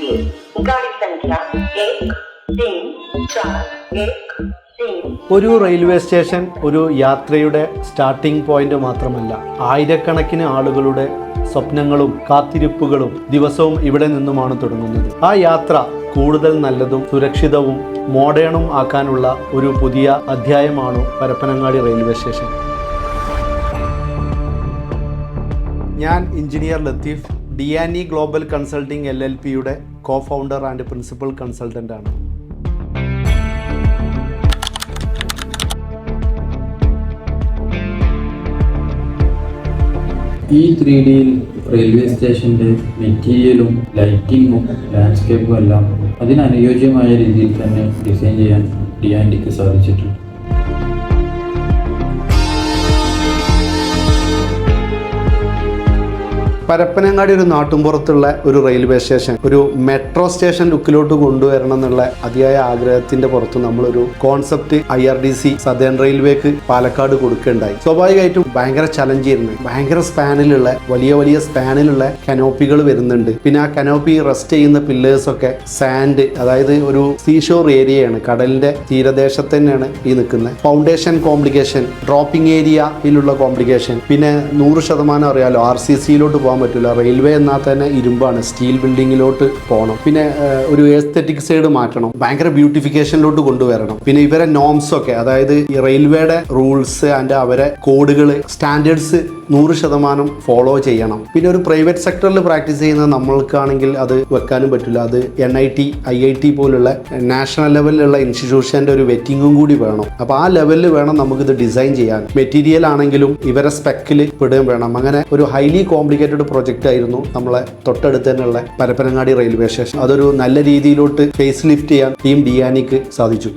लीजिए। गाड़ी संख्या 13413। ഒരു റെയിൽവേ സ്റ്റേഷൻ ഒരു യാത്രയുടെ സ്റ്റാർട്ടിംഗ് പോയിന്റ് മാത്രമല്ല, ആയിരക്കണക്കിന് ആളുകളുടെ സ്വപ്നങ്ങളും കാത്തിരിപ്പുകളും ദിവസവും ഇവിടെ നിന്നുമാണ് തുടങ്ങുന്നത്. ആ യാത്ര കൂടുതൽ നല്ലതും സുരക്ഷിതവും മോഡേണും ആക്കാനുള്ള ഒരു പുതിയ അധ്യായമാണ് പരപ്പനങ്ങാടി റെയിൽവേ സ്റ്റേഷൻ. ഞാൻ എഞ്ചിനീയർ ലത്തീഫ്, ഡിയാനി ഗ്ലോബൽ കൺസൾട്ടിംഗ് LLPയുടെ co founder and principal consultant ആണ്. ഈ 3Dയിൽ റെയിൽവേ സ്റ്റേഷൻ്റെ മെറ്റീരിയലും ലൈറ്റിങ്ങും ലാൻഡ്സ്കേപ്പും എല്ലാം അതിനനുയോജ്യമായ രീതിയിൽ തന്നെ ഡിസൈൻ ചെയ്യാൻ ഡിയാൻഡിക്ക് സാധിച്ചിട്ടുണ്ട്. പരപ്പനങ്ങാടി ഒരു നാട്ടുമ്പുറത്തുള്ള ഒരു റെയിൽവേ സ്റ്റേഷൻ ഒരു മെട്രോ സ്റ്റേഷൻ ലുക്കിലോട്ട് കൊണ്ടുവരണം എന്നുള്ള അതിയായ ആഗ്രഹത്തിന്റെ പുറത്ത് നമ്മളൊരു കോൺസെപ്റ്റ് IRDC സദേൺ റെയിൽവേക്ക് പാലക്കാട് കൊടുക്കുകയുണ്ടായി. സ്വാഭാവികമായിട്ടും ഭയങ്കര ചലഞ്ച് ചെയ്യുന്നു. ഭയങ്കര സ്പാനിലുള്ള വലിയ സ്പാനിലുള്ള കനോപ്പികൾ വരുന്നുണ്ട്. പിന്നെ ആ കനോപ്പി റെസ്റ്റ് ചെയ്യുന്ന പില്ലേഴ്സ് ഒക്കെ സാൻഡ്, അതായത് ഒരു സീഷോർ ഏരിയയാണ്, കടലിന്റെ തീരദേശത്ത് തന്നെയാണ് ഈ നിൽക്കുന്നത്. ഫൗണ്ടേഷൻ കോംപ്ലിക്കേഷൻ, ഡ്രോപ്പിംഗ് ഏരിയയിലുള്ള കോംപ്ലിക്കേഷൻ, പിന്നെ 100% അറിയാലോ RCCയിലോട്ട് പോകാൻ പറ്റില്ല. റെയിൽവേ എന്നാൽ തന്നെ ഇരുമ്പാണ്, സ്റ്റീൽ ബിൽഡിങ്ങിലോട്ട് പോകണം. പിന്നെ ഒരു എസ്തെറ്റിക് സൈഡ് മാറ്റണം, ഭയങ്കര ബ്യൂട്ടിഫിക്കേഷനിലോട്ട് കൊണ്ടുവരണം. പിന്നെ ഇവരെ നോംസ് ഒക്കെ, അതായത് ഈ റെയിൽവേയുടെ റൂൾസ് ആൻഡ് അവരെ കോഡുകൾ സ്റ്റാൻഡേർഡ്സ് 100% ഫോളോ ചെയ്യണം. പിന്നെ ഒരു പ്രൈവറ്റ് സെക്ടറിൽ പ്രാക്ടീസ് ചെയ്യുന്ന നമ്മൾക്കാണെങ്കിൽ അത് വെക്കാനും പറ്റില്ല. അത് NIT IIT പോലുള്ള നാഷണൽ ലെവലിലുള്ള ഇൻസ്റ്റിറ്റ്യൂഷൻ്റെ ഒരു വെറ്റിങ്ങും കൂടി വേണം. അപ്പോൾ ആ ലെവലിൽ വേണം നമുക്കിത് ഡിസൈൻ ചെയ്യാൻ. മെറ്റീരിയൽ ആണെങ്കിലും ഇവരെ സ്പെക്കിൽ പെടുകയും വേണം. അങ്ങനെ ഒരു ഹൈലി കോംപ്ലിക്കേറ്റഡ് പ്രൊജക്റ്റ് ആയിരുന്നു നമ്മളെ തൊട്ടടുത്ത് തന്നെയുള്ള പരപ്പനങ്ങാടി റെയിൽവേ സ്റ്റേഷൻ. അതൊരു നല്ല രീതിയിലോട്ട് ഫേസ് ലിഫ്റ്റ് ചെയ്യാൻ ടീം ഡിയാനിക്ക് സാധിച്ചു.